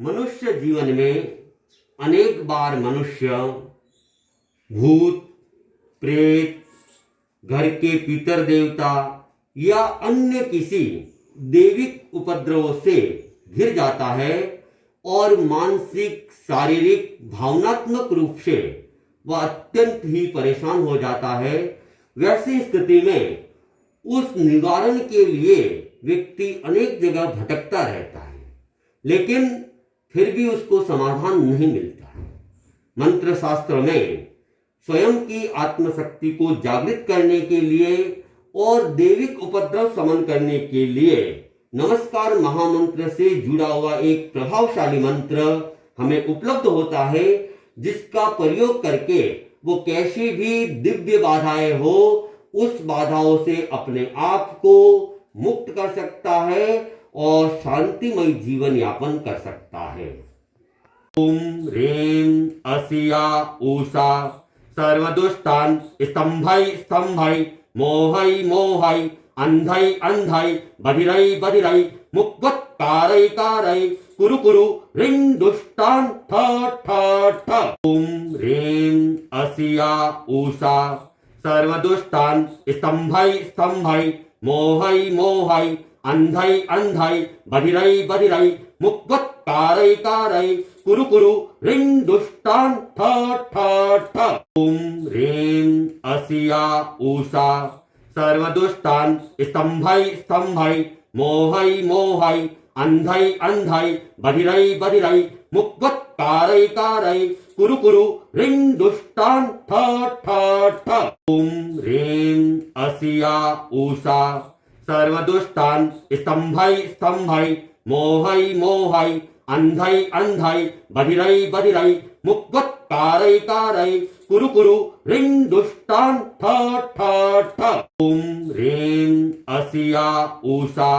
मनुष्य जीवन में अनेक बार मनुष्य भूत, प्रेत, घर के पितर देवता या अन्य किसी दैविक उपद्रव से घिर जाता है और मानसिक, शारीरिक, भावनात्मक रूप से वह अत्यंत ही परेशान हो जाता है। वैसी स्थिति में उस निवारण के लिए व्यक्ति अनेक जगह भटकता रहता है, लेकिन फिर भी उसको समाधान नहीं मिलता है। मंत्र शास्त्र में स्वयं की आत्मशक्ति को जागृत करने के लिए और दैविक उपद्रव शमन करने के लिए नमस्कार महामंत्र से जुड़ा हुआ एक प्रभावशाली मंत्र हमें उपलब्ध होता है, जिसका प्रयोग करके वो कैसी भी दिव्य बाधाएं हो उस बाधाओं से अपने आप को मुक्त कर सकता है और शांतिमय जीवन यापन कर सकता है। ओम ह्रीं अस्या उषा सर्वदुष्टान् स्तंभै स्तंभै मोहै मोहै अंधै अंधै बधिरै बधिरै मुक्वत्कारै कारै कुरु कुरु ह्रीं दुष्टान् ठ ठ ठ। ओम ह्रीं अस्या उषा सर्वदुष्टान् स्तंभै स्तंभै मोहै मोहै अंधै अंधै बधिरै बधिरै मुक्वत्कारै कारै कुरु कुरु ह्रीं दुष्टान् ठ ठ ठ। ओम ह्रीं अस्या उषा सर्वदुष्टान् स्तंभै स्तंभै मोहै मोहै अंधै अंधै बधिरै बधिरै मुक्वत्कारै कारै कुरु कुरु ह्रीं दुष्टान् ठ ठ ठ। ओम ह्रीं अस्या उषा सर्वदुष्टान् स्तंभै स्तंभै मोहै मोहै अंधै अंधै बधिरै बधिरै मुक्वत्कारै कारै कुरु कुरु ह्रीं दुष्टान् ठ ठ ठ। ओम ह्रीं अस्या उषा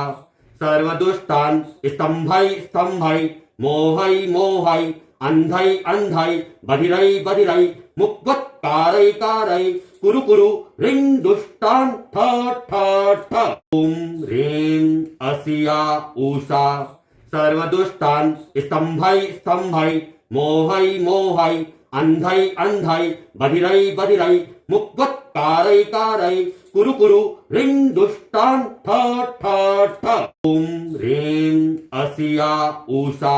सर्वदुष्टान् स्तंभै स्तंभै मोहै मोहै अंधै अंधै बधिरै बधिरै मुक्वत्कारै कारै कुरु कुरु ह्रीं दुष्टान् ठ ठ ठ। ओम ह्रीं अस्या उषा सर्वदुष्टान् स्तंभै स्तंभै मोहै मोहै अंधै अंधै बधिरै बधिरै मुक्वत्कारै कारै कुरु कुरु ह्रीं दुष्टान् ठ ठ ठ। ओम ह्रीं अस्या उषा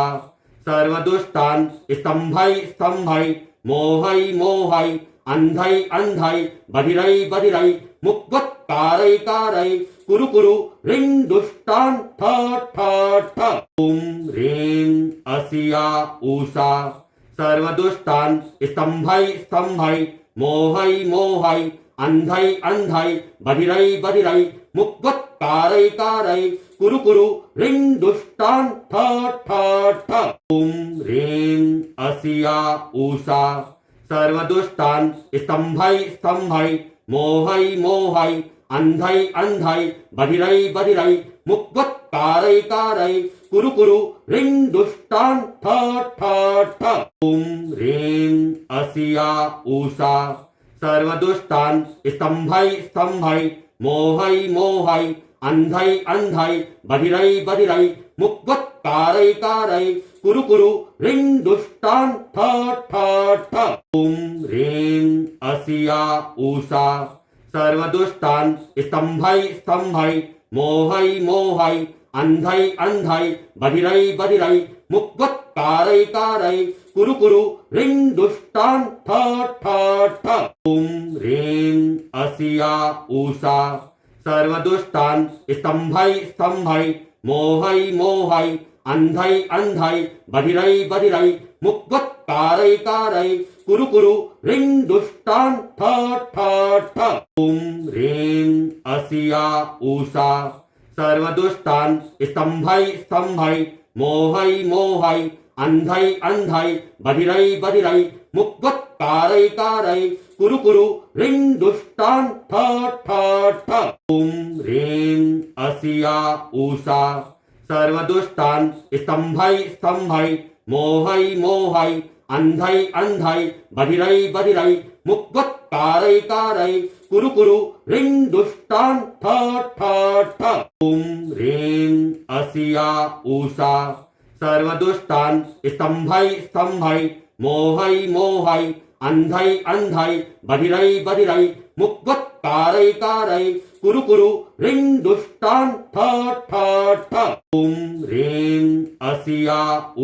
सर्वदुष्टान् स्तंभै स्तंभै मोहै मोहै अंधै अंधै बधिरै बधिरै मुक्वत्कारै कारै कुरु कुरु ह्रीं दुष्टान् ठ ठ ठ। ओम ह्रीं अस्या उषा सर्वदुष्टान् स्तंभै स्तंभै मोहै मोहै अंधै अंधै बधिरै बधिरै मुक्वत्कारै कारै कुरु कुरु ह्रीं दुष्टान् ठ ठ ठ। ओम ह्रीं अस्या उषा सर्वदुष्टान् स्तंभै स्तंभै मोहै मोहै अंधै अंधै बधिरै बधिरै मुक्वत्कारै कारै कुरु कुरु ह्रीं दुष्टान् ठ ठ ठ। ओम ह्रीं अस्या उषा सर्वदुष्टान् स्तंभै स्तंभै मोहै मोहै अंधै अंधै बधिरै बधिरै मुक्वत्कारै कारै कुरु कुरु ह्रीं दुष्टान् ठ ठ ठ। ओम ह्रीं अस्या उषा सर्वदुष्टान् स्तंभै स्तंभै मोहै मोहै अंधै अंधै बधिरै बधिरै मुक्वत्कारै कारै कुरु कुरु ह्रीं दुष्टान् ठ ठ ठ। ओम ह्रीं अस्या उषा सर्वदुष्टान् स्तंभै स्तंभै मोहै मोहै अंधै अंधै बधिरै बधिरै मुक्वत्कारै कारै कुरु कुरु ह्रीं दुष्टान् ठ ठ ठ। ओम ह्रीं अस्या उषा सर्वदुष्टान् स्तंभै स्तंभै मोहै मोहै अंधै अंधै बधिरै बधिरै मुक्वत्कारै कारै कुरु कुरु ह्रीं दुष्टान् ठ ठ ठ। ओम ह्रीं अस्या उषा सर्वदुष्टान् स्तंभै स्तंभै मोहै मोहै अंधै अंधै बधिरै बधिरै मुक्वत्कारै कारै कुरु कुरु ह्रीं दुष्टान् ठ ठ ठ। ओम ह्रीं अस्या उषा सर्वदुष्टान् स्तम्भै स्तम्भै मोहै मोहै अन्धै अन्धै बधिरै बधिरै मुक्वत्कारै कारै कुरु कुरु ह्रीं दुष्टान् फट् फट् फट्। ॐ ह्रीं अस्या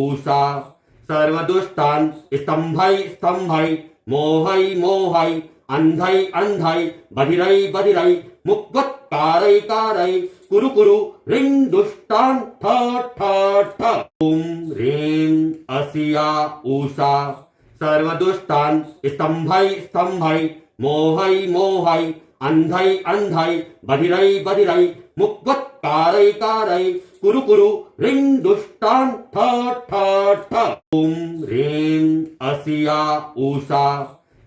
उषा सर्वदुष्टान् स्तम्भै स्तम्भै मोहै मोहै अन्धै अन्धै बधिरै बधिरै मुक्वत्कारै कारै कुरु कुरु ह्रीं दुष्टान् फट् फट् फट्। ॐ ह्रीं अस्या उषा सर्वदुष्टान् स्तम्भै स्तम्भै मोहै मोहै अन्धै अन्धै बधिरै बधिरै मुक्वत्कारै कारै कुरु कुरु ह्रीं दुष्टान् फट् फट् फट्। ॐ ह्रीं अस्या उषा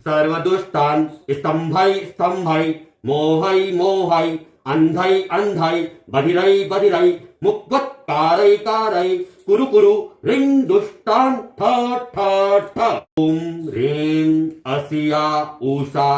सर्वदुष्टान् स्तम्भै स्तम्भै मोहै मोहै अन्धै अन्धै बधिरै बधिरै मुक्वत्कारै कारै कुरु कुरु ह्रीं दुष्टान् फट् फट् फट्। ॐ ह्रीं अस्या उषा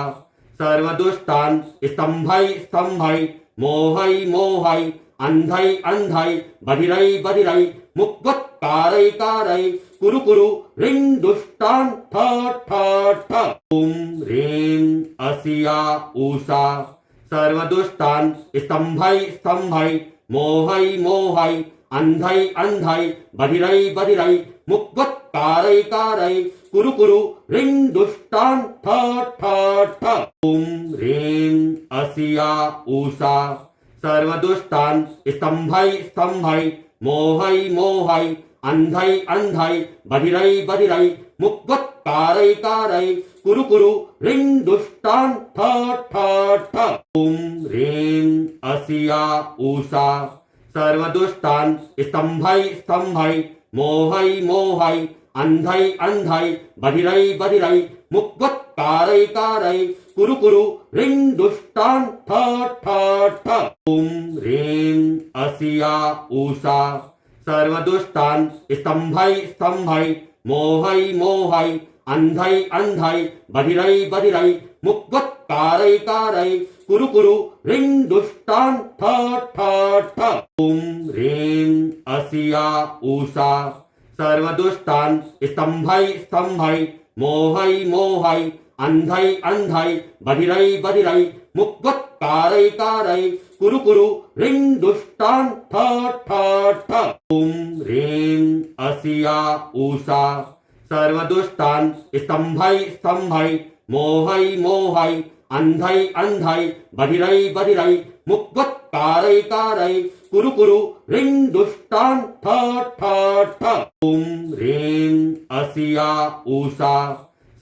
सर्वदुष्टान् स्तम्भै स्तम्भै मोहै मोहै अन्धै अन्धै बधिरै बधिरै मुक्वत्कारै कारै कुरु कुरु ह्रीं दुष्टान् फट् फट् फट्। ॐ ह्रीं अस्या उषा सर्वदुष्टान् स्तम्भै स्तम्भै मोहै मोहै अन्धै अन्धै बधिरै बधिरै मुक्वत्कारै कारै कुरु कुरु ह्रीं दुष्टान् फट् फट् फट्। ॐ ह्रीं अस्या उषा सर्वदुष्टान् स्तम्भै स्तम्भै मोहै मोहै अन्धै अन्धै बधिरै बधिरै मुक्वत्कारै कारै कुरु कुरु ह्रीं दुष्टान् फट् फट् फट्। ॐ ह्रीं अस्या उषा सर्वदुष्टान् स्तम्भै स्तम्भै मोहै मोहै अन्धै अन्धै बधिरै बधिरै मुक्वत्कारै कारै कुरु कुरु ह्रीं दुष्टान् फट् फट् फट्। ॐ ह्रीं अस्या उषा सर्वदुष्टान् स्तम्भै स्तम्भै मोहै मोहै अन्धै अन्धै बधिरै बधिरै मुक्वत्कारै कारै कुरु कुरु ह्रीं दुष्टान् फट् फट् फट्। ॐ ह्रीं अस्या उषा सर्वदुष्टान् स्तम्भै स्तम्भै मोहै मोहै अन्धै अन्धै बधिरै बधिरै मुक्वत्कारै कारै कुरु कुरु ह्रीं दुष्टान् फट् फट् फट्। ॐ ह्रीं अस्या उषा सर्वदुष्टान् स्तम्भै स्तम्भै मोहै मोहै अन्धै अन्धै बधिरै बधिरै मुक्वत्कारै कारै कुरु कुरु ह्रीं दुष्टान् फट् फट् फट्। ॐ ह्रीं अस्या उषा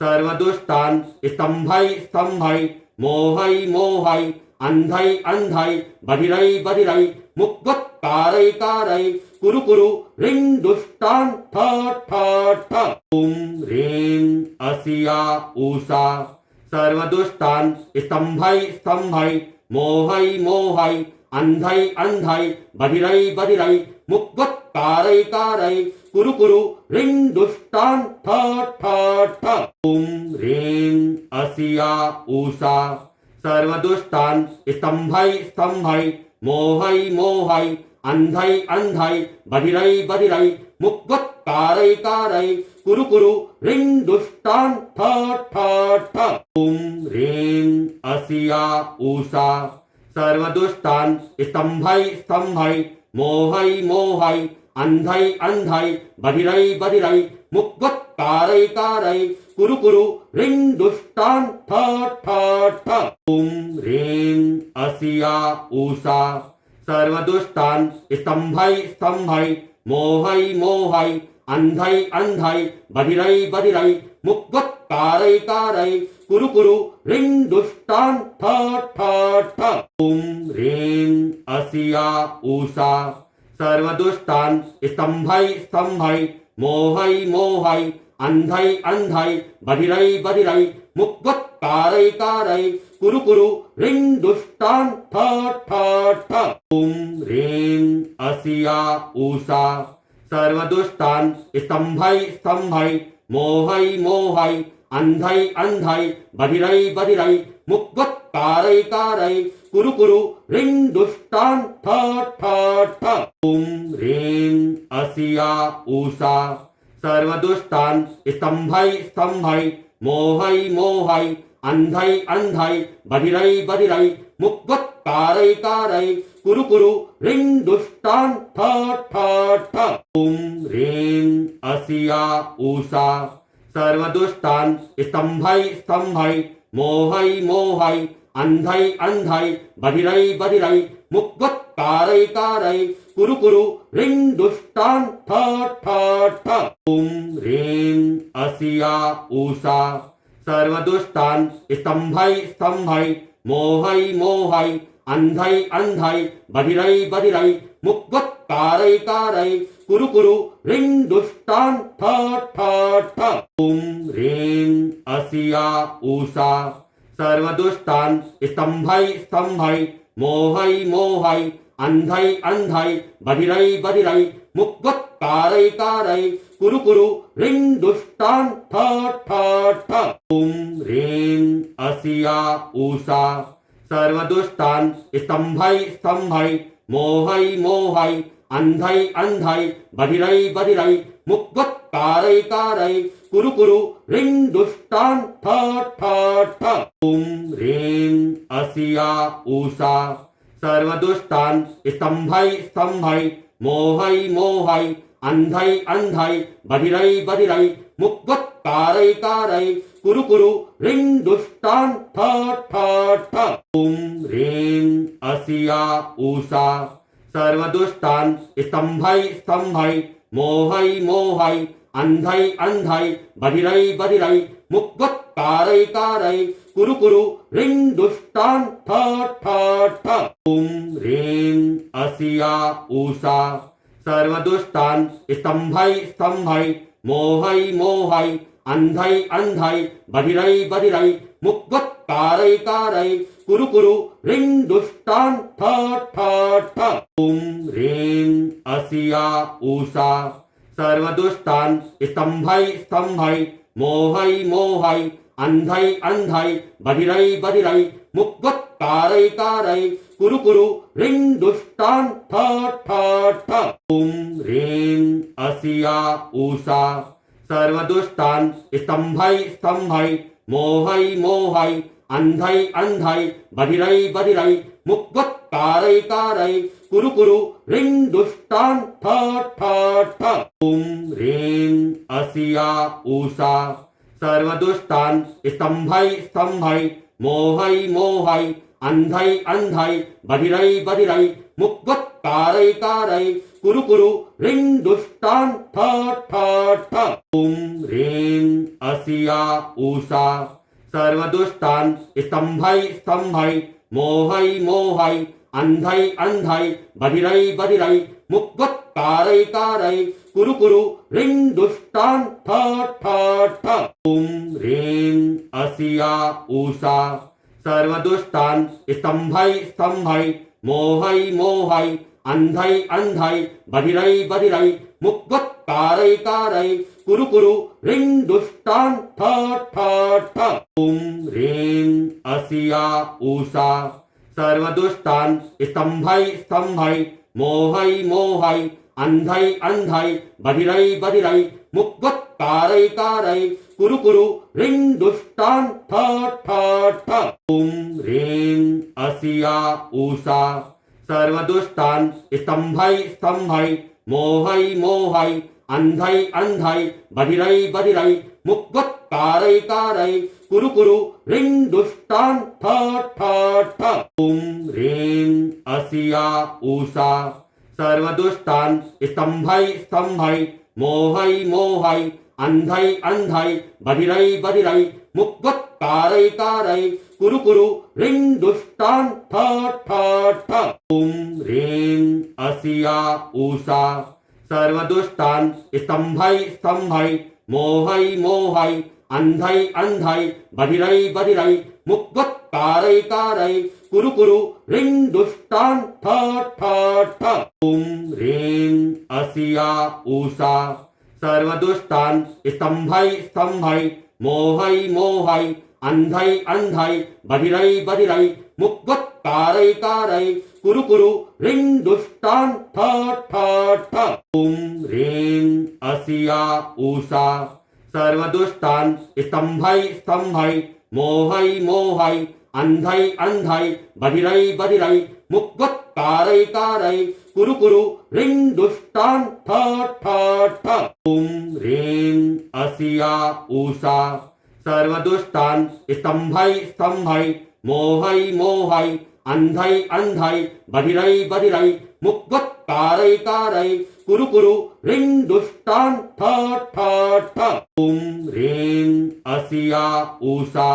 सर्वदुष्टान् स्तम्भै स्तम्भै मोहै मोहै अन्धै अन्धै बधिरै बधिरै मुक्वत्कारै कारै कुरु कुरु ह्रीं दुष्टान् फट् फट् फट्। ॐ ह्रीं अस्या उषा सर्वदुष्टान् स्तम्भै स्तम्भै मोहै मोहै अन्धै अन्धै बधिरै बधिरै मुक्वत्कारै कारै कुरु कुरु ह्रीं दुष्टान् फट् फट् फट्। ॐ ह्रीं अस्या उषा सर्वदुष्टान् स्तम्भै स्तम्भै मोहै मोहै अन्धै अन्धै बधिरै बधिरै मुक्वत्कारै कारै कुरु कुरु ह्रीं दुष्टान् फट् फट् फट्। ॐ ह्रीं अस्या उषा सर्वदुष्टान् स्तम्भै स्तम्भै मोहै मोहै अन्धै अन्धै बधिरै बधिरै मुक्वत्कारै कारै कुरु कुरु ह्रीं दुष्टान् फट् फट् फट्। ॐ ह्रीं अस्या उषा सर्वदुष्टान् स्तम्भै स्तम्भै मोहै मोहै अन्धै अन्धै बधिरै बधिरै मुक्वत्कारै कारै कुरु कुरु ह्रीं दुष्टान् फट् फट् फट्। ॐ ह्रीं अस्या उषा सर्वदुष्टान् स्तम्भै स्तम्भै मोहै मोहै अन्धै अन्धै बधिरै बधिरै मुक्वत्कारै कारै कुरु कुरु ह्रीं दुष्टान् फट् फट् फट्। ॐ ह्रीं अस्या उषा सर्वदुष्टान् स्तम्भै स्तम्भै मोहै मोहै अन्धै अन्धै बधिरै बधिरै मुक्वत् मुक्वत्कारैकारै कुरु कुरु ह्रीं दुष्टान् फट् फट् फट् ॐ ह्रीं अस्या उषा सर्वदुष्टान् स्तम्भै स्तम्भै मोहै मोहै अन्धै अन्धै बधिरै बधिरै मुक्वत्कारैकारै कुरु कुरु ह्रीं दुष्टान् फट् फट् फट् ॐ ह्रीं अस्या उषा सर्वदुष्टान् स्तम्भै स्तम्भै मोहै मोहै अन्धै अन्धै बधिरै बधिरै मुक्वत्कारैकारै कुरु कुरु ह्रीं दुष्टान् फट् फट् फट् ॐ ह्रीं अस्या उषा सर्वदुष्टान् स्तम्भै स्तम्भै मोहै मोहै अन्धै अन्धै बधिरै बधिरै मुक्वत्कारैकारै कुरु कुरु ह्रीं दुष्टान् फट् फट् फट् ॐ ह्रीं अस्या उषा सर्वदुष्टान् स्तम्भै स्तम्भै मोहै मोहै अन्धै अन्धै बधिरै बधिरै मुक्वत्कारैकारै कुरु कुरु ह्रीं दुष्टान् फट् फट् फट् ॐ ह्रीं अस्या उषा सर्वदुष्टान् स्तम्भै स्तम्भै मोहै मोहै अन्धै अन्धै बधिरै बधिरै मुक्वत्कारैकारै कुरु कुरु ह्रीं दुष्टान् फट् फट् फट् ॐ ह्रीं अस्या उषा सर्वदुष्टान् स्तम्भै स्तम्भै मोहै मोहै अन्धै अन्धै बधिरै बधिरै मुक्वत्कारैकारै कुरु कुरु ह्रीं दुष्टान् फट् फट् फट् ॐ ह्रीं अस्या उषा सर्वदुष्टान् स्तम्भै स्तम्भै मोहै मोहै अन्धै अन्धै बधिरै बधिरै मुक्वत्कारैकारै कुरु कुरु ह्रीं दुष्टान् फट् फट् फट् ॐ ह्रीं अस्या उषा सर्वदुष्टान् स्तम्भै स्तम्भै मोहै मोहै अन्धै अन्धै बधिरै बधिरै मुक्वत्कारैकारै कुरु कुरु ह्रीं दुष्टान् फट् फट् फट् ॐ ह्रीं अस्या उषा सर्वदुष्टान् स्तम्भै स्तम्भै मोहै मोहै अन्धै अन्धै बधिरै बधिरै मुक्वत्कारैकारै कुरु कुरु ह्रीं दुष्टान् फट् फट् फट् ॐ ह्रीं अस्या उषा सर्वदुष्टान् स्तम्भै स्तम्भै मोहै मोहै अन्धै अन्धै बधिरै बधिरै मुक्वत्कारैकारै कुरु कुरु ह्रीं दुष्टान् फट् फट् फट् ॐ ह्रीं अस्या उषा सर्वदुष्टान् स्तम्भै स्तम्भै मोहै मोहै अन्धै अन्धै बधिरै बधिरै मुक्वत्कारैकारै कुरु कुरु ह्रीं दुष्टान् फट् फट् फट् ॐ ह्रीं अस्या उषा सर्वदुष्टान् स्तम्भै स्तम्भै मोहै मोहै अन्धै अन्धै बधिरै बधिरै मुक्वत्कारैकारै कुरु कुरु ह्रीं दुष्टान् फट् फट् फट् ॐ ह्रीं अस्या उषा सर्वदुष्टान् स्तम्भै स्तम्भै मोहै मोहै अन्धै अन्धै बधिरै बधिरै मुक्वत्कारैकारै कुरु कुरु ह्रीं दुष्टान् फट् फट् फट् ॐ ह्रीं अस्या उषा सर्वदुष्टान् स्तम्भै स्तम्भै मोहै मोहै अन्धै अन्धै बधिरै बधिरै मुक्वत्कारैकारै कुरु कुरु ह्रीं दुष्टान् फट् फट् फट् ॐ ह्रीं अस्या उषा सर्वदुष्टान् स्तम्भै स्तम्भै मोहै मोहै अन्धै अन्धै बधिरै बधिरै मुक्वत्कारैकारै कुरु कुरु ह्रीं दुष्टान् फट् फट् फट् ॐ ह्रीं अस्या उषा सर्वदुष्टान् स्तम्भै स्तम्भै मोहै मोहै अन्धै अन्धै बधिरै बधिरै मुक्वत्कारैकारै कुरु कुरु ह्रीं दुष्टान् फट् फट् फट् ॐ ह्रीं अस्या उषा सर्वदुष्टान् स्तम्भै स्तम्भै मोहै मोहै अन्धै अन्धै बधिरै बधिरै मुक्वत्कारैकारै कुरु कुरु ह्रीं दुष्टान् फट् फट् फट् ॐ ह्रीं अस्या उषा सर्वदुष्टान् स्तम्भै स्तम्भै मोहै मोहै अन्धै अन्धै बधिरै बधिरै मुक्वत्कारै कारै कुरु कुरु ह्रीं दुष्टान् ठट् ठट् ठ ॐ ह्रीं अस्या उषा सर्वदुष्टान् स्तम्भै स्तम्भै मोहै मोहै अन्धै अन्धै बधिरै बधिरै मुक्वत्कारै कारै कुरु कुरु ह्रीं दुष्टान् ठट् ठट् ठ ॐ ह्रीं अस्या उषा सर्वदुष्टान् स्तम्भै स्तम्भै मोहै मोहै अन्धै अन्धै बधिरै बधिरै मुक्वत्कारै कारै कुरु कुरु ह्रीं दुष्टान् ठट् ठट् ठ ॐ ह्रीं अस्या उषा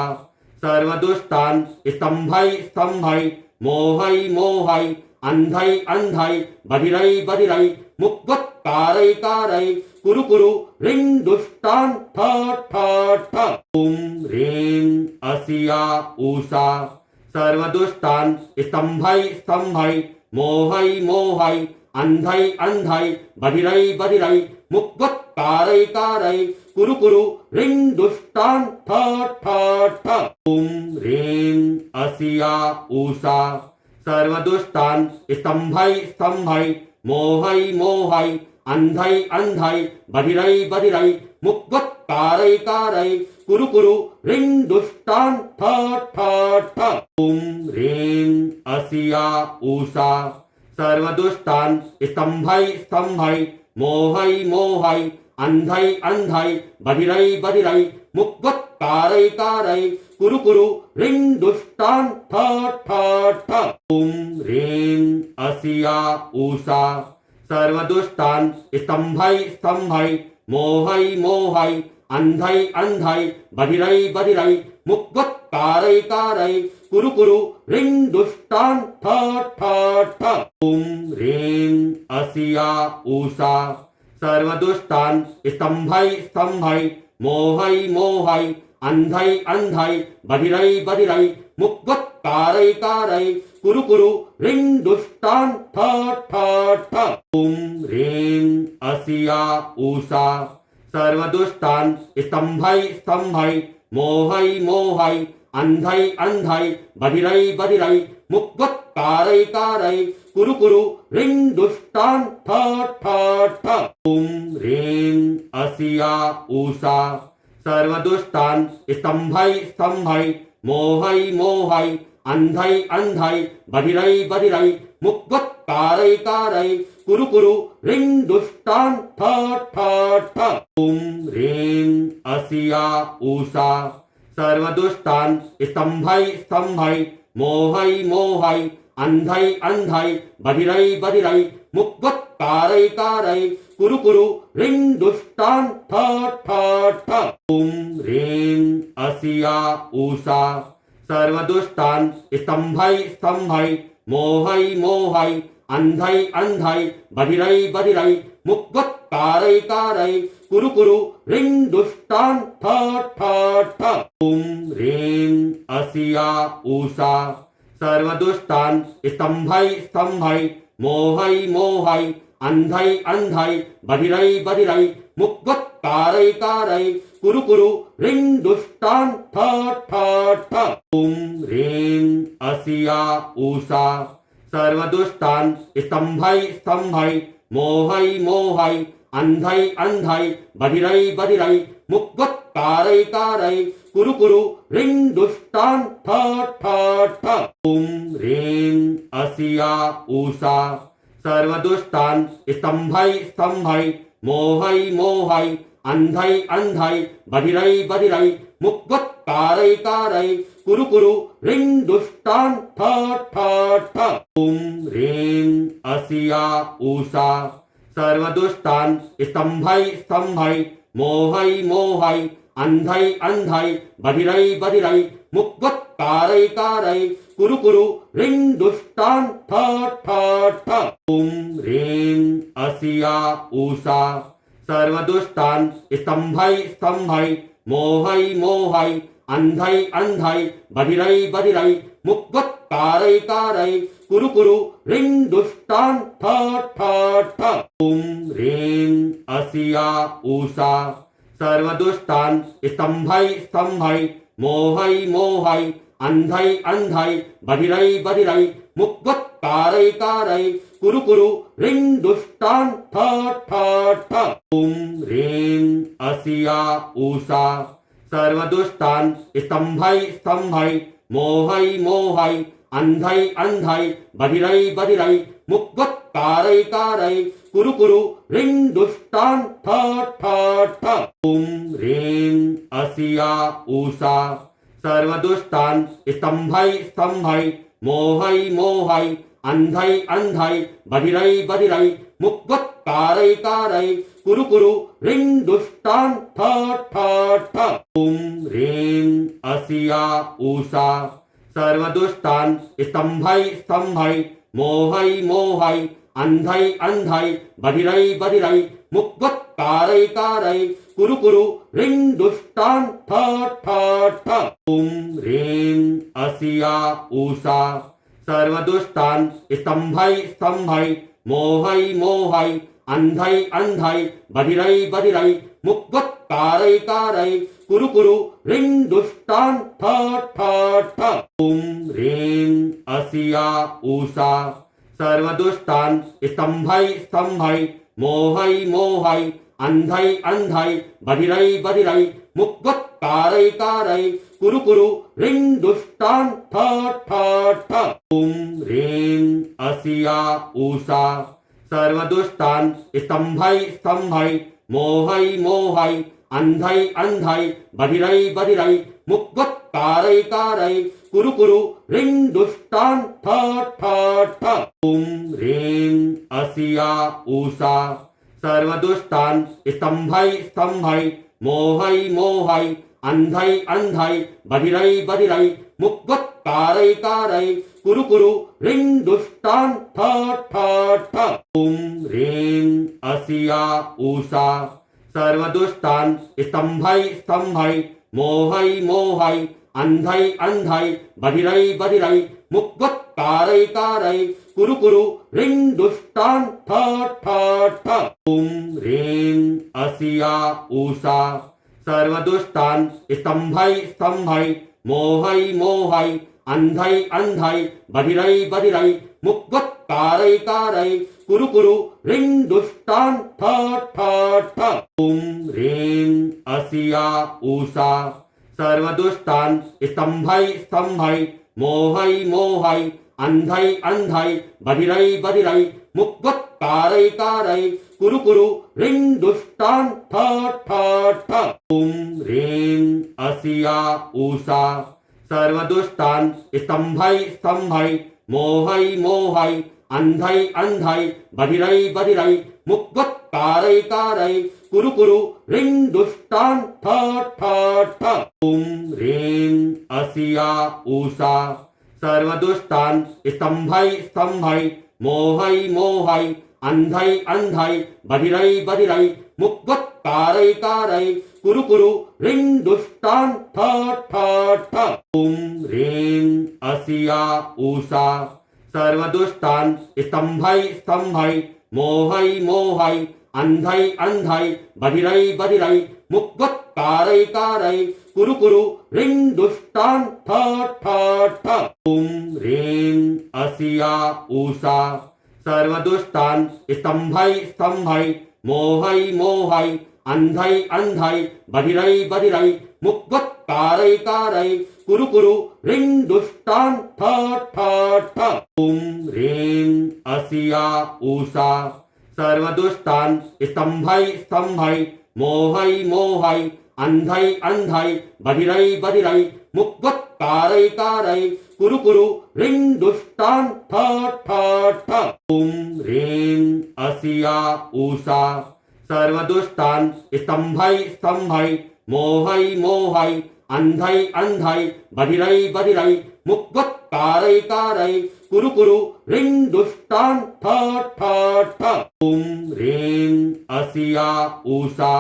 सर्वदुष्टान् स्तम्भै स्तम्भै मोहै मोहै अन्धै अन्धै बधिरै बधिरै मुक्वत्कारै कारै कुरु कुरु ह्रीं दुष्टान् ठट् ठट् ठ ॐ ह्रीं अस्या उषा सर्वदुष्टान् स्तम्भै स्तम्भै मोहै मोहै अन्धै अन्धै बधिरै बधिरै मुक्वत्कारै कारै कुरु कुरु ह्रीं दुष्टान् ठट् ठट् ठ ॐ ह्रीं अस्या उषा सर्वदुष्टान् स्तम्भै स्तम्भै मोहै मोहै अन्धै अन्धै बधिरै बधिरै मुक्वत्कारै कारै कुरु कुरु ह्रीं दुष्टान् ठट् ठट् ठ ॐ ह्रीं अस्या उषा सर्वदुष्टान् स्तम्भै स्तम्भै मोहै मोहै अन्धै अन्धै बधिरै बधिरै मुक्वत्कारै कारै कुरु कुरु ह्रीं दुष्टान् ठट् ठट् ठ ॐ ह्रीं अस्या उषा सर्वदुष्टान् स्तम्भै स्तम्भै मोहै मोहै अन्धै अन्धै बधिरै बधिरै मुक्वत्कारै कारै कुरु कुरु ह्रीं दुष्टान् ठट् ठट् ठ ॐ ह्रीं अस्या उषा सर्वदुष्टान् स्तम्भै स्तम्भै मोहै मोहै अन्धै अन्धै बधिरै बधिरै मुक्वत्कारै कारै कुरु कुरु ह्रीं दुष्टान् ठट् ठट् ठ ॐ ह्रीं अस्या उषा सर्वदुष्टान् स्तम्भै स्तम्भै मोहै मोहै अन्धै अन्धै बधिरै बधिरै मुक्वत्कारै कारै कुरु कुरु ह्रीं दुष्टान् ठट् ठट् ठ ॐ ह्रीं अस्या उषा सर्वदुष्टान् स्तम्भै स्तम्भै मोहै मोहै अन्धै अन्धै बधिरै बधिरै मुक्वत्कारै कारै कुरु कुरु ह्रीं दुष्टान् ठट् ठट् ठ ॐ ह्रीं अस्या उषा सर्वदुष्टान् स्तम्भै स्तम्भै मोहै मोहै अन्धै अन्धै बधिरै बधिरै मुक्वत्कारै कारै कुरु कुरु ह्रीं दुष्टान् ठट् ठट् ठ ॐ ह्रीं अस्या उषा सर्वदुष्टान् स्तम्भै स्तम्भै मोहै मोहै अन्धै अन्धै बधिरै बधिरै मुक्वत्कारै कारै कुरु कुरु ह्रीं दुष्टान् ठट् ठट् ठ ॐ ह्रीं अस्या उषा सर्वदुष्टान् स्तम्भै स्तम्भै मोहै मोहै अन्धै अन्धै बधिरै बधिरै मुक्वत्कारै कारै कुरु कुरु ह्रीं दुष्टान् ठट् ठट् ठ ॐ ह्रीं अस्या उषा सर्वदुष्टान् स्तम्भै स्तम्भै मोहै मोहै अन्धै अन्धै बधिरै बधिरै मुक्वत्कारै कारै कुरु कुरु ह्रीं दुष्टान् ठट् ठट् ठ ॐ ह्रीं अस्या उषा सर्वदुष्टान् स्तम्भै स्तम्भै मोहै मोहै अन्धै अन्धै बधिरै बधिरै मुक्वत्कारै कारै कुरु कुरु ह्रीं दुष्टान् ठट् ठट् ठ ॐ ह्रीं अस्या उषा सर्वदुष्टान् स्तम्भै स्तम्भै मोहै मोहै अन्धै अन्धै बधिरै बधिरै मुक्वत्कारै कारै कुरु कुरु ह्रीं दुष्टान् ठट् ठट् ठ ॐ ह्रीं अस्या उषा सर्वदुष्टान् स्तम्भै स्तम्भै मोहै मोहै अन्धै अन्धै बधिरै बधिरै मुक्वत्कारै कारै कुरु कुरु ह्रीं दुष्टान् ठट् ठट् ठ ॐ ह्रीं अस्या उषा सर्वदुष्टान् स्तम्भै स्तम्भै मोहै मोहै अन्धै अन्धै बधिरै बधिरै मुक्वत्कारै कारै कुरु कुरु ह्रीं दुष्टान् ठट् ठट् ठ ॐ ह्रीं अस्या उषा सर्वदुष्टान् स्तम्भै स्तम्भै मोहै मोहै अन्धै अन्धै बधिरै बधिरै मुक्वत्कारै कारै कुरु कुरु ह्रीं दुष्टान् ठट् ठट् ठ ॐ ह्रीं अस्या उषा सर्वदुष्टान् स्तम्भै स्तम्भै मोहै मोहै अन्धै अन्धै बधिरै बधिरै मुक्वत्कारै कारै कुरु कुरु ह्रीं दुष्टान् ठट् ठट् ठ ॐ ह्रीं अस्या उषा सर्वदुष्टान् स्तम्भै स्तम्भै मोहै मोहै अन्धै अन्धै बधिरै बधिरै मुक्वत्कारै कारै कुरु कुरु ह्रीं दुष्टान् ठट् ठट् ठ ॐ ह्रीं अस्या उषा सर्वदुष्टान् स्तम्भै स्तम्भै मोहै मोहै अन्धै अन्धै बधिरै बधिरै मुक्वत्कारै कारै कुरु कुरु ह्रीं दुष्टान् ठट् ठट् ठ ॐ ह्रीं अस्या उषा सर्वदुष्टान् स्तम्भै स्तम्भै मोहै मोहै अन्धै अन्धै बधिरै बधिरै मुक्वत्कारै कारै कुरु कुरु ह्रीं दुष्टान् ठट् ठट् ठ ॐ ह्रीं अस्या उषा सर्वदुष्टान् स्तम्भै स्तम्भै मोहै मोहै अन्धै अन्धै बधिरै बधिरै मुक्वत्कारै कारै कुरु कुरु ह्रीं दुष्टान् ठट् ठट् ठ ॐ ह्रीं अस्या उषा सर्वदुष्टान् स्तम्भै स्तम्भै मोहै मोहै अन्धै अन्धै बधिरै बधिरै मुक्वत्कारै कारै कुरु कुरु ह्रीं दुष्टान् ठट् ठट् ठ ॐ ह्रीं अस्या उषा सर्वदुष्टान् स्तम्भै स्तम्भै मोहै मोहै अन्धै अन्धै बधिरै बधिरै मुक्वत्कारै कारै कुरु कुरु ह्रीं दुष्टान् ठट् ठट् ठ ॐ ह्रीं अस्या उषा सर्वदुष्टान् स्तम्भै स्तम्भै मोहै मोहै अन्धै अन्धै बधिरै बधिरै मुक्वत्कारै कारै कुरु कुरु ह्रीं दुष्टान् ठट् ठट् ठ ॐ ह्रीं अस्या उषा सर्वदुष्टान् स्तम्भै स्तम्भै मोहै मोहै अन्धै अन्धै बधिरै बधिरै मुक्वत्कारै कारै कुरु कुरु ह्रीं दुष्टान् ठट् ठट् ठ ॐ ह्रीं अस्या उषा सर्वदुष्टान् स्तम्भै स्तम्भै मोहै मोहै अन्धै अन्धै बधिरै बधिरै मुक्वत्कारै कारै कुरु कुरु ह्रीं दुष्टान् ठट् ठट् ठ ॐ ह्रीं अस्या उषा सर्वदुष्टान् स्तम्भै स्तम्भै मोहै मोहै अन्धै अन्धै बधिरै बधिरै मुक्वत्कारै कारै कुरु कुरु ह्रीं दुष्टान् ठट् ठट् ठ ॐ ह्रीं अस्या उषा सर्वदुष्टान् स्तम्भै स्तम्भै मोहै मोहै अन्धै अन्धै बधिरै बधिरै मुक्वत्कारै कारै कुरु कुरु ह्रीं दुष्टान् ठट् ठट् ठ ॐ ह्रीं अस्या उषा सर्वदुष्टान् स्तम्भै स्तम्भै मोहै मोहै अन्धै अन्धै बधिरै बधिरै मुक्वत्कारै कारै कुरु कुरु ह्रीं दुष्टान् ठट् ठट् ठ ॐ ह्रीं अस्या उषा सर्वदुष्टान् स्तम्भै स्तम्भै मोहै मोहै अन्धै अन्धै बधिरै बधिरै मुक्वत्कारै कारै कुरु कुरु ह्रीं दुष्टान् ठट् ठट् ठ ॐ ह्रीं अस्या उषा सर्वदुष्टान् स्तम्भै स्तम्भै मोहै मोहै अन्धै अन्धै बधिरै बधिरै मुक्वत्कारै कारै कुरु कुरु ह्रीं दुष्टान् ठट् ठट् ठ ॐ ह्रीं अस्या उषा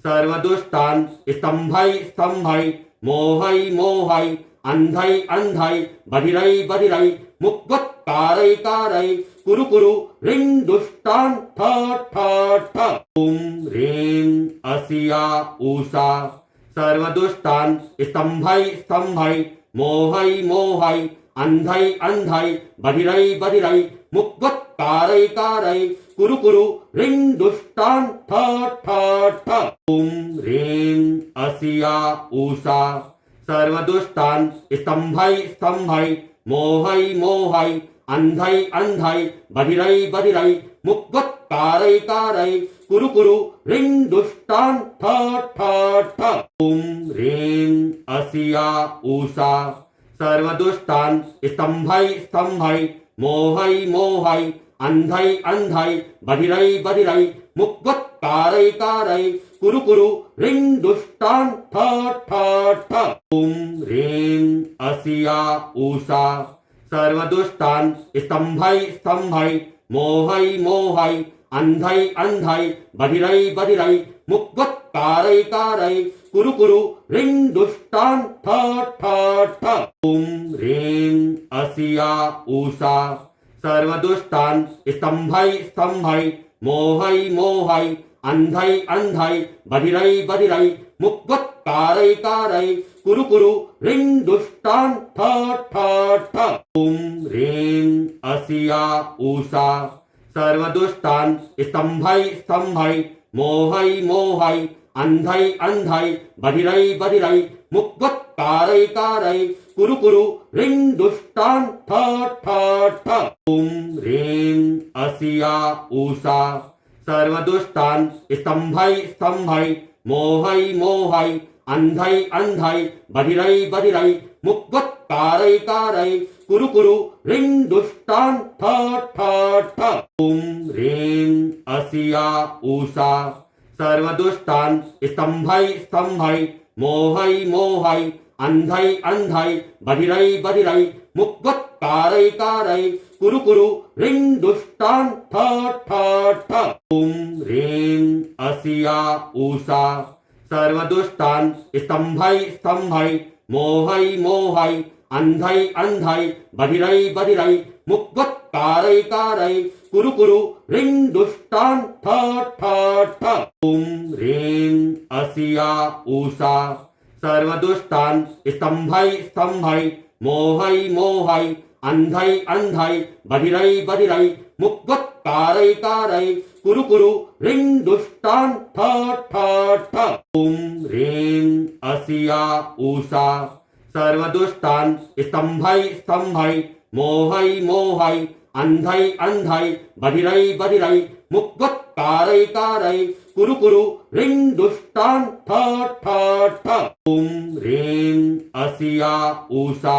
सर्वदुष्टान् स्तम्भै स्तम्भै मोहै मोहै अन्धै अन्धै बधिरै बधिरै मुक्वत्कारै कारै कुरु कुरु ह्रीं दुष्टान् ठट् ठट् ठ ॐ ह्रीं अस्या उषा सर्वदुष्टान् स्तम्भै स्तम्भै मोहै मोहै अन्धै अन्धै बधिरै बधिरै मुक्वत्कारै कारै कुरु कुरु ह्रीं दुष्टान् ठट् ठट् ठट् ॐ ह्रीं अस्या उषा सर्वदुष्टान् स्तम्भै स्तम्भै मोहै मोहै अन्धै अन्धै बधिरै बधिरै मुक्वत्कारै कारै कुरु कुरु ह्रीं दुष्टान् ठट् ठट् ठट् ॐ ह्रीं अस्या उषा सर्वदुष्टान् स्तम्भै स्तम्भै मोहै मोहै अन्धै अन्धै बधिरै बधिरै मुक्वत्कारै कारै कुरु कुरु ह्रीं दुष्टान् ठट् ठट् ठट् ॐ ह्रीं अस्या उषा सर्वदुष्टान् स्तम्भै स्तम्भै मोहै मोहै अन्धै अन्धै बधिरै बधिरै मुक्वत्कारै कारै कुरु कुरु ह्रीं दुष्टान् ठट् ठट् ठट् ॐ ह्रीं अस्या उषा सर्वदुष्टान् स्तम्भै स्तम्भै मोहै मोहै अन्धै अन्धै बधिरै बधिरै मुक्वत्कारै कारै कुरु कुरु ह्रीं दुष्टान् ठट् ठट् ठट् ॐ ह्रीं अस्या उषा सर्वदुष्टान् स्तम्भै स्तम्भै मोहै मोहै अन्धै अन्धै बधिरै बधिरै मुक्वत्कारै कारै कुरु कुरु ह्रीं दुष्टान् ठट् ठट् ठट् ॐ ह्रीं अस्या उषा सर्वदुष्टान् स्तम्भै स्तम्भै मोहै मोहै अन्धै अन्धै बधिरै बधिरै मुक्वत्कारै कारै कुरु कुरु ह्रीं दुष्टान् ठट् ठट् ठट् ॐ ह्रीं अस्या उषा सर्वदुष्टान् स्तम्भै स्तम्भै मोहै मोहै अन्धै अन्धै बधिरै बधिरै मुक्वत्कारै कारै कुरु कुरु ह्रीं दुष्टान् ठट् ठट् ठट् ॐ ह्रीं अस्या उषा सर्वदुष्टान् स्तम्भै स्तम्भै मोहै मोहै अन्धै अन्धै बधिरै बधिरै मुक्वत्कारै कारै कुरु कुरु ह्रीं दुष्टान् ठट् ठट् ठट् ॐ ह्रीं अस्या उषा सर्वदुष्टान् स्तम्भै स्तम्भै मोहै मोहै अन्धै अन्धै बधिरै बधिरै मुक्वत्कारै कारै कुरु कुरु ह्रीं दुष्टान् ठट् ठट् ठट् ॐ ह्रीं अस्या उषा सर्वदुष्टान् स्तम्भै स्तम्भै मोहै मोहै अन्धै अन्धै बधिरै बधिरै मुक्वत्कारै कारै कुरु कुरु ह्रीं दुष्टान् ठट् ठट् ठट् ॐ ह्रीं अस्या उषा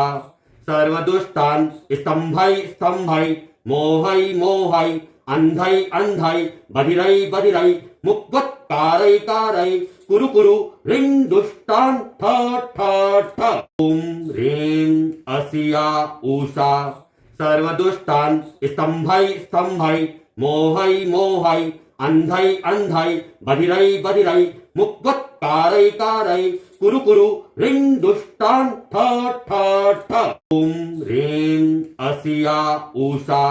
सर्वदुष्टान् स्तम्भै स्तम्भै मोहै मोहै अन्धै अन्धै बधिरै बधिरै मुक्वत्कारै कारै कुरु कुरु ह्रीं दुष्टान् ठट् ठट् ठट् ॐ ह्रीं अस्या उषा सर्वदुष्टान् स्तम्भै स्तम्भै मोहै मोहै अन्धै अन्धै बधिरै बधिरै मुक्वत्कारै कारै कुरु कुरु ह्रीं दुष्टान् ठट् ठट् ठट् ॐ ह्रीं अस्या उषा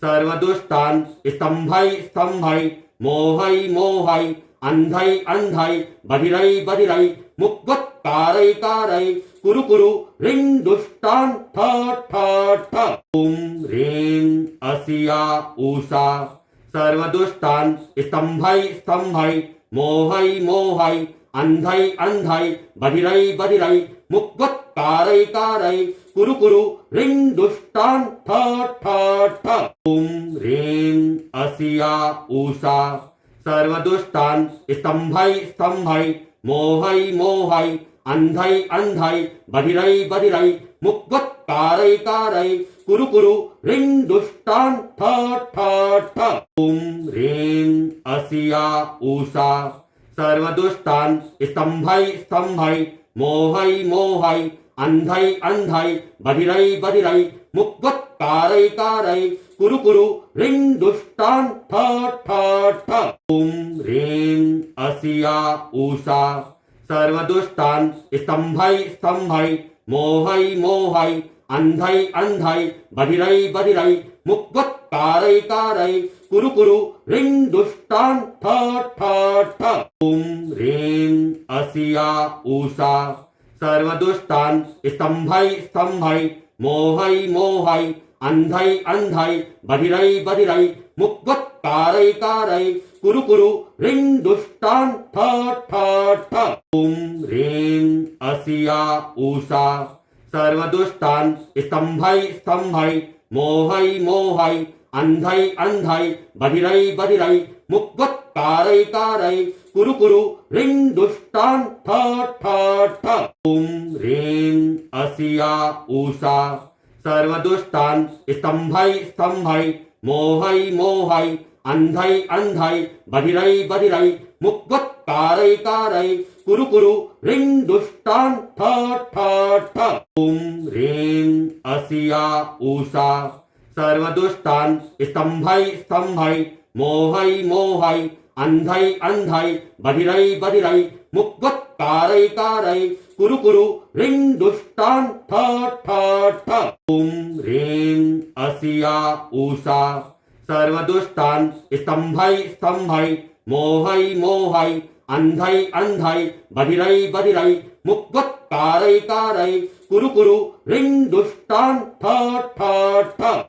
सर्वदुष्टान् स्तम्भै स्तम्भै मोहै मोहै अन्धै अन्धै बधिरै बधिरै मुक्वत्कारै कारै कुरु कुरु ह्रीं दुष्टान् ठट् ठट् ठट् ॐ ह्रीं अस्या उषा सर्वदुष्टान् स्तम्भै स्तम्भै मोहै मोहै अन्धै अन्धै बधिरै बधिरै मुक्वत्कारै कारै कुरु कुरु ह्रीं दुष्टान् ठट् ठट् ठट् ॐ ह्रीं अस्या उषा सर्वदुष्टान् स्तम्भै स्तम्भै मोहै मोहै अन्धै अन्धै बधिरै बधिरै मुक्वत्कारै कारै कुरु कुरु ह्रीं दुष्टान् ठट् ठट् ठट् ॐ ह्रीं अस्या उषा सर्वदुष्टान् स्तम्भै स्तम्भै मोहै मोहै अन्धै अन्धै बधिरै बधिरै मुक्वत्कारै कारै कुरु कुरु ह्रीं दुष्टान् ठट् ठट् ठट् ॐ ह्रीं अस्या उषा सर्वदुष्टान् स्तम्भै स्तम्भै मोहै मोहै अन्धै अन्धै बधिरै बधिरै मुक्त्वत्कारैकारै कुरु कुरु ह्रीं दुष्टान् ठ ठ ठ ॐ ह्रीं अस्या उषा सर्वदुष्टान् स्तम्भै स्तम्भै मोहै मोहै अन्धै अन्धै बधिरै बधिरै मुक्त्वत्कारैकारै कुरु कुरु ह्रीं दुष्टान् ठ ठ ठ ॐ ह्रीं अस्या उषा सर्वदुष्टान् स्तम्भै स्तम्भै मोहै मोहै अन्धै अन्धै बधिरै बधिरै मुक्त्वत्कारैकारै कुरु कुरु ह्रीं दुष्टान् ठ ठ ठ ॐ ह्रीं अस्या उषा सर्वदुष्टान् स्तम्भै स्तम्भै मोहै मोहै अन्धै अन्धै बधिरै बधिरै मुक्त्वत्कारैकारै कुरु कुरु ह्रीं दुष्टान् ठ ठ ठ ॐ ह्रीं अस्या उषा सर्वदुष्टान् स्तम्भै स्तम्भै मोहै मोहै अन्धै अन्धै बधिरै बधिरै मुक्त्वत्कारैकारै कुरु कुरु ह्रीं दुष्टान् ठ ठ ठ ॐ ह्रीं अस्या उषा सर्वदुष्टान् स्तम्भै स्तम्भै मोहै मोहै अन्धै अन्धै बधिरै बधिरै मुक्त्वत्कारैकारै कुरु कुरु ह्रीं दुष्टान् ठ ठ ठ